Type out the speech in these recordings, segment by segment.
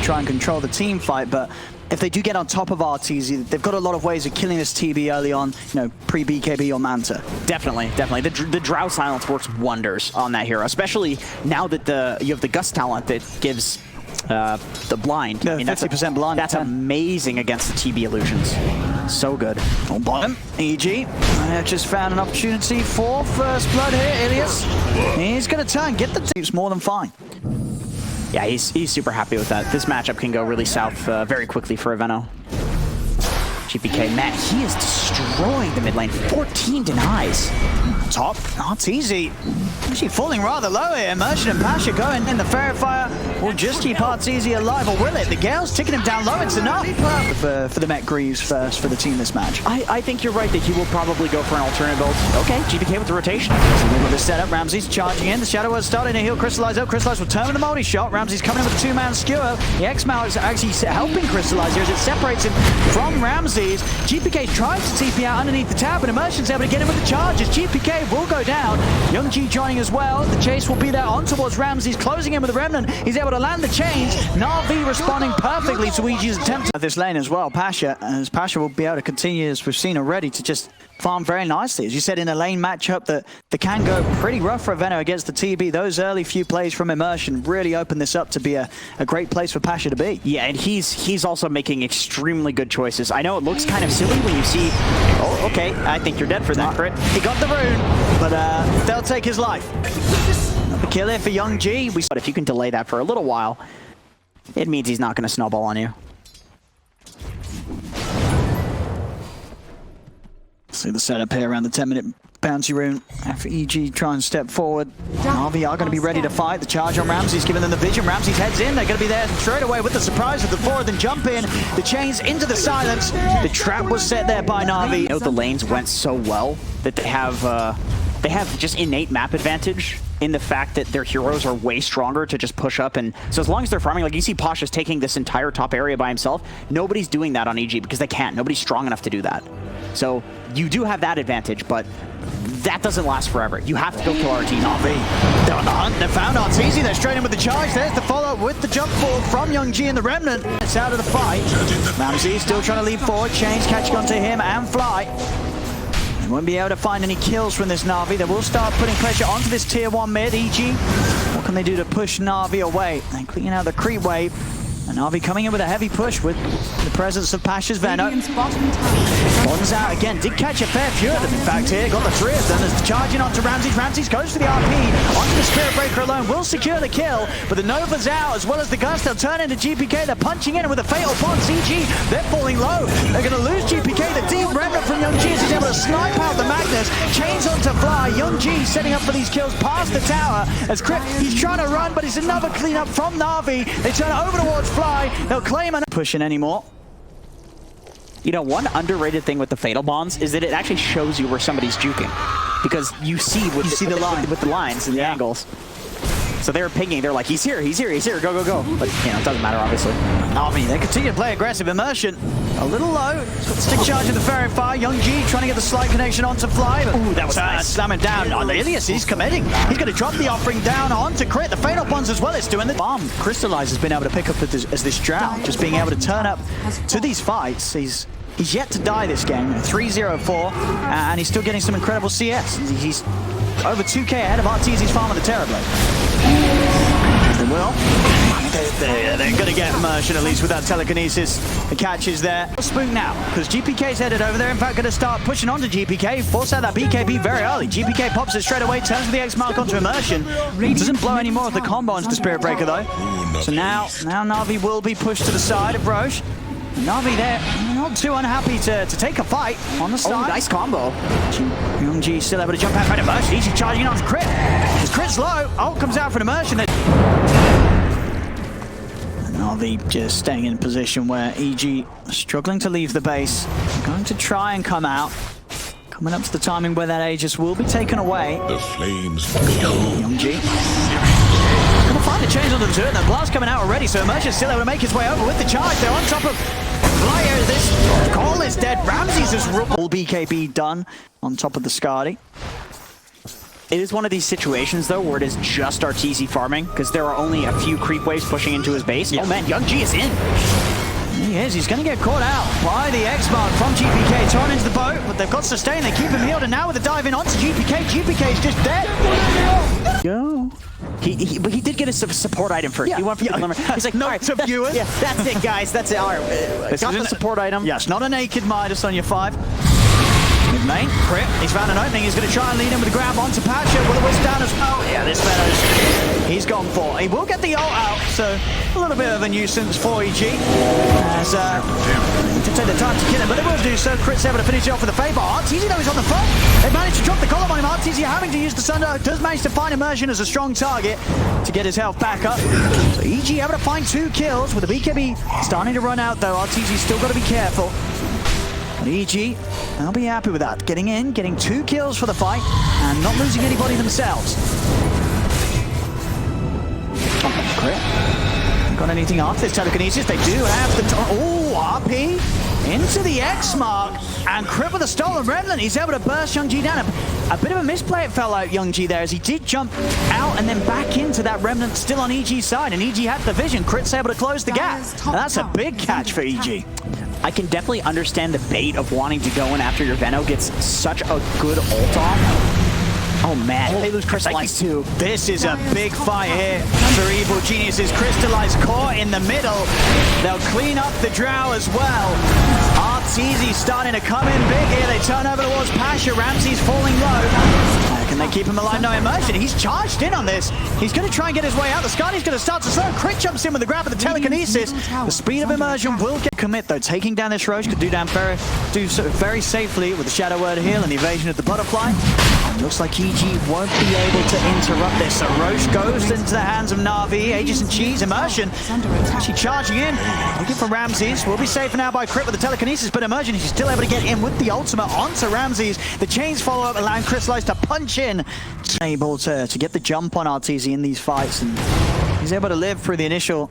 try and control the team fight, but if they do get on top of Arteezy, they've got a lot of ways of killing this TB early on, you know, pre-BKB or Manta. Definitely. The Drow Silence works wonders on that hero, especially now that you have the Gust talent that gives the blind. I mean, 50% blind. That's amazing against the TB illusions. So good. On bottom, EG just found an opportunity for first blood here. Ilias, he's going to turn, get the it's more than fine. Yeah, he's super happy with that. This matchup can go really south very quickly for Aveno. GPK, man, he is destroying the mid lane. 14 denies. Top, Arteezy. Actually falling rather low here. Immersion and Pasha going in. The Fairy Fire will just keep Arteezy alive, or will it? The Gale's ticking him down low. It's enough for the Met Greaves first for the team this match. I think you're right that he will probably go for an alternate build. Okay, GPK with the rotation. With the setup, Ramsey's charging in. The Shadow is starting to heal Crystallize out. Crystallize will turn with a multi-shot. Ramsey's coming in with a two-man skewer. The X-Mal is actually helping Crystallize here as it separates him from Ramsey's. GPK tries to TP out underneath the tower, but Immersion's able to get him with the charges. GPK will go down. Young G joining as well. The chase will be there on towards Ramsey's, closing in with the Remnant. He's able to land the chains. Na'Vi responding perfectly to EG's attempt at this lane as well. Pasha, as Pasha will be able to continue, as we've seen already, to just farm very nicely. As you said, in a lane matchup that can go pretty rough for Aveno against the TB. Those early few plays from Immersion really open this up to be a great place for Pasha to be. Yeah, and he's also making extremely good choices. I know it looks kind of silly when you see, oh, okay, I think you're dead for that, crit. He got the rune, but they'll take his life. The kill here for Young G. But if you can delay that for a little while, it means he's not going to snowball on you. See the setup here around the 10-minute bounty rune. After EG try and step forward, Na'Vi are going to be ready to fight. The charge on Ramsey's giving them the vision. Ramsey's heads in. They're going to be there straight away with the surprise of the forward, then jump in. The chains into the silence. The trap was set there by Na'Vi. You know, the lanes went so well that they have just innate map advantage in the fact that their heroes are way stronger to just push up. And so as long as they're farming, like you see Pasha's taking this entire top area by himself, nobody's doing that on EG because they can't. Nobody's strong enough to do that. So you do have that advantage, but that doesn't last forever. You have to go kill Arteezy. Na'Vi, they're on the hunt. They found Arteezy. They're straight in with the charge. There's the follow-up with the jump forward from Young G and the Remnant. It's out of the fight. Ramsey still trying to lead forward. Chains catching onto him and Fly. They won't be able to find any kills from this Na'Vi. They will start putting pressure onto this tier 1 mid. EG, what can they do to push Na'Vi away? They're cleaning out the creep wave. And Na'Vi coming in with a heavy push with the presence of Pasha's Veno. Bottoms out again. Did catch a fair few of them, in fact, here. Got the 3 of them as charging onto Ramsey's. Ramsey's goes for the RP. Onto the Spirit Breaker alone. Will secure the kill. But the Nova's out as well as the Gust. They'll turn into GPK. They're punching in with a Fatal Bond. CG, they're falling low. They're going to lose GPK. The deep Remnant from Young G is able to snipe out the Magnus. Chains onto Fly. Young G setting up for these kills past the tower. As Crypt, he's trying to run, but it's another cleanup from Na'Vi. They turn over towards Fly. They'll claim and pushing anymore. You know, one underrated thing with the Fatal Bonds is that it actually shows you where somebody's juking. Because you see with the lines and the angles. So they're pinging, they're like, he's here, go, go, go. But, you know, it doesn't matter, obviously. Na'Vi, they continue to play aggressive. Immersion, a little low. He's got the stick charge of the Fairy Fire. Young G trying to get the slight connection onto Fly. But ooh, that was nice. Slamming down on Ilias, he's committing. He's going to drop the offering down onto Crit. The Fatal Bonds as well, it's doing the bomb. Crystallize has been able to pick up as this Drow, just being able to turn up to these fights. He's yet to die this game, 3-0-4, and he's still getting some incredible CS. He's over 2k ahead of Arteezy's farm on the Terrorblade. They will. They're going to get Immersion, at least with that telekinesis. The catch is there. Spook now, because GPK's headed over there. In fact, going to start pushing onto GPK. Force out that BKB very early. GPK pops it straight away, turns with the X mark onto Immersion. Doesn't blow any more of the combo onto the Spirit Breaker, though. So now Na'Vi will be pushed to the side of Roche. Na'Vi there, not too unhappy to take a fight on the side. Oh, nice combo. Young G still able to jump out for an Immersion. He's charging on Crit. His Crit's low. Ult comes out for an Immersion. Na'Vi just staying in position where EG struggling to leave the base. Going to try and come out. Coming up to the timing where that Aegis will be taken away. The flames go. Young G. Gonna find the chains onto the turret, and the blast coming out already, so Immersion's still able to make his way over with the charge. They're on top of Flyer. This call is dead. Ramsey's just all BKB done on top of the Skadi. It is one of these situations, though, where it is just Arteezy farming, because there are only a few creep waves pushing into his base. Yeah. Oh, man, Young G is in. He is. He's going to get caught out by the X-Mark from GPK. Torn into the boat, but they've got sustain. They keep him healed, and now with the dive in onto GPK, GPK is just dead. Go. But he did get a support item first. Yeah. He went for the glimmer. He's like, no, right, to viewers. Yeah, that's it, guys. That's it. All right. Got the support item. Yes, not a naked Midas on your 5. Mid lane, Crit, he's found an opening. He's going to try and lead him with a grab onto Pasha. Will it whisk down as well? Yeah, this fella's, he's gone for. He will get the ult out, so a little bit of a nuisance for EG. As to take the time to kill him, but they will do so. Crit's able to finish it off with a fade, but Arteezy, though, is on the front. They managed to drop the column on him. Arteezy having to use the Sunder, does manage to find Immersion as a strong target to get his health back up. So EG able to find 2 kills with the BKB starting to run out, though. Arteezy's still got to be careful. But EG, they'll be happy with that. Getting in, getting 2 kills for the fight, and not losing anybody themselves. Oh, Crit. Got anything after this telekinesis? They do have the... Oh, RP into the X-Mark, and Crit with a stolen Remnant. He's able to burst Young G down. A bit of a misplay, it felt like, Young G there, as he did jump out and then back into that Remnant still on EG's side, and EG had the vision. Crit's able to close the gap. And that's a big catch for EG. I can definitely understand the bait of wanting to go in after your Veno gets such a good ult off. Oh man, they lose Crystallize too. This is a big fight here for Evil Geniuses. Crystallize caught in the middle. They'll clean up the Drow as well. Arteezy starting to come in big here. They turn over towards Pasha. Ramsey's falling low. Can they keep him alive? No Immersion. He's charged in on this. He's going to try and get his way out. The Scotty's going to start to slow. Crit jumps in with the grab of the telekinesis. The speed of Immersion will get commit, though. Taking down this Roche could do so very safely with the Shadow Word heal and the evasion of the butterfly. Looks like EG won't be able to interrupt this. So Roche goes into the hands of Na'Vi. Aegis and Cheese. Immersion actually charging in. Looking for Ramses. Will be safe now by Crit with the telekinesis, but Immersion, he's still able to get in with the ultimate onto Ramses. The chains follow up, allowing Crystallize to punch in. Able to get the jump on Arteezy in these fights, and he's able to live through the initial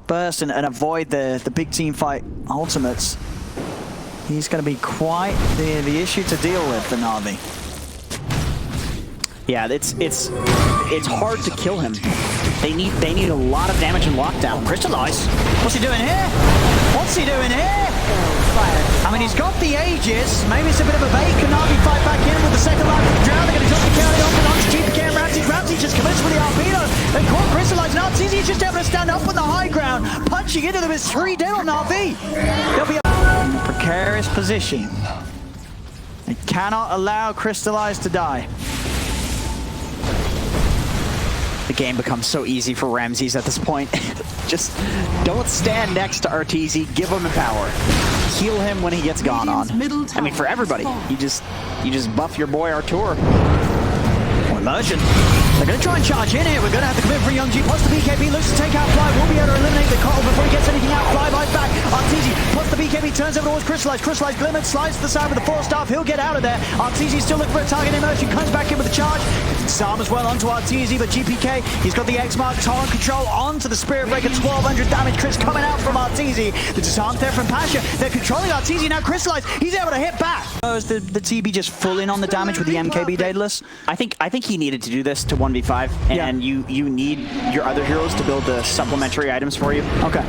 burst and avoid the big team fight ultimates. He's going to be quite the issue to deal with for Na'Vi. Yeah, it's hard to kill him. They need a lot of damage and lockdown. Crystallize. What's he doing here? What's he doing here? I mean, he's got the Aegis. Maybe it's a bit of a bait. Can Na'Vi fight back in with the second line of the Drow? They're going to drop the carry off and onto GPK and Ramsey. Ramsey just commits with the Arpedo. They caught Crystallize. Now Arteezy just able to stand up on the high ground. Punching into them is 3 dead on Na'Vi. They'll be in a precarious position. They cannot allow Crystallize to die. The game becomes so easy for Ramses at this point. Just don't stand next to Arteezy. Give him power. Heal him when he gets gone on. I mean, for everybody. You just buff your boy Artur. Immersion. They're going to try and charge in here. We're going to have to come in for Young G. Plus the BKB looks to take out Fly. We'll be able to eliminate the call before he gets anything out. Fly buys back. Arteezy plus the BKB turns over towards Crystallize. Crystallize glimmered, slides to the side with the 4-staff. He'll get out of there. Arteezy still looking for a target. Immersion comes back in with a charge. Disarm as well onto Arteezy, but GPK, he's got the X-Mark, Torrent control onto the Spirit Breaker. 1200 damage. Chris coming out from Arteezy. The disarm there from Pasha. They're controlling Arteezy. Now Crystallize, he's able to hit back. Is the TB just full in on the damage with the MKB Daedalus? I think he needed to do this to 1v5, and you need your other heroes to build the supplementary items for you. Okay.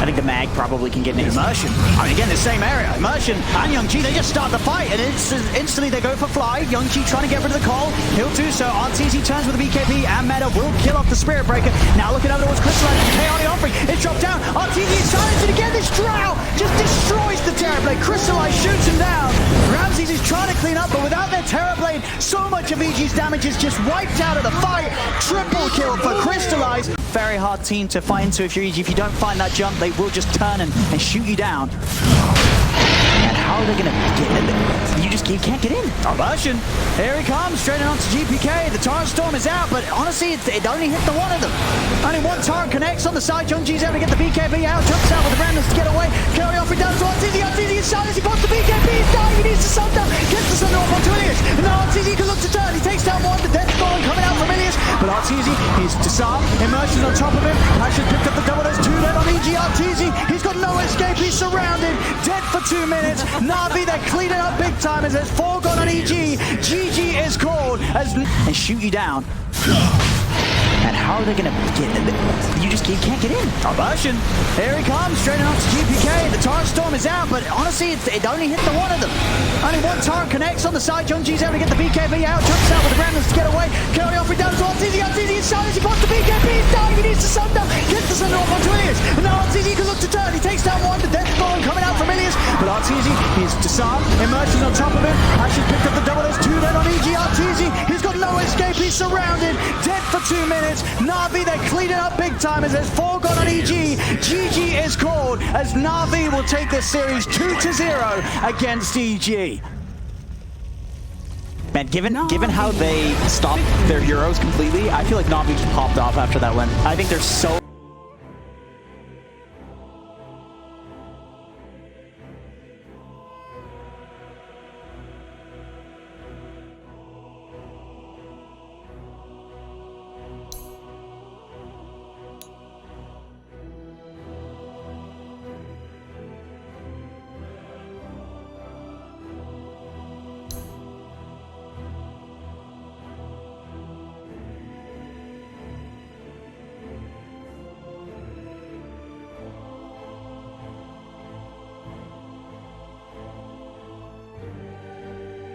I think the mag probably can get an Immersion. I mean, again, the same area. Immersion and Young G, they just start the fight, and instantly they go for Fly. Young G trying to get rid of the call. He'll do so. Arteezy turns with the BKB, and Meta will kill off the Spirit Breaker. Now looking over towards Crystallize. Chaotic offering. It's dropped down. Arteezy is silenced, and again, this Drow just destroys the Terrorblade. Crystallize shoots him down. Ramses is trying to clean up, but without their Terrorblade, so much of EG's damage is just wiped out of the fight. Triple kill for Crystallize. Very hard team to fight into if you're EG. If you don't find that jump, they will just turn and shoot you down. And how are they going to get in? You can't get in. Immersion. Here he comes, straight on to GPK. The Torrent Storm is out, but honestly, it only hit the one of them. Only one Torrent connects on the side. Young G's able to get the BKB out, jumps out with the Remnants to get away. Carry off it down to Arteezy. Arteezy is silenced. He pops the BKB. He's dying. He needs to sub down. Gets the Thunder off onto Ilias. And now Arteezy can look to turn. He takes down one. The Death Storm coming out from Ilias. But Arteezy, he's disarmed. Immersion's on top of him. Pasha's picked up the double. There's 2 dead on EG. Arteezy, he's got no escape. He's surrounded. Dead for for 2 minutes. Na'Vi, they're cleaning up big time as there's 4 gone on EG. GG is called as and shoot you down. And how are they going to get in? You can't get in. Aversion. Here he comes, straight up to GPK. The Torrent Storm is out, but honestly, it only hit the one of them. Only one Torrent connects on the side. Youngji's able to get the BKB out. Jumps out with the Remnants to get away. Curry off it down to Arteezy. Arteezy is shot as he pops the BKB. He's dying. He needs to Sunder. Gets the Sunder off onto Ilias. And now Arteezy can look to turn. He takes down one. The Death Storm coming out from Ilias. But Arteezy, he's disarmed, emerging on top of him. Actually picked up the double. There's 2 dead on EG. Arteezy, he's got no escape. He's surrounded. Dead for 2 minutes. Na'Vi, they're cleaning up big time as there's 4 gone on EG. GG is called as Na'Vi will take this series 2-0 against EG. Man, given how they stopped their heroes completely, I feel like Na'Vi just popped off after that win. I think they're so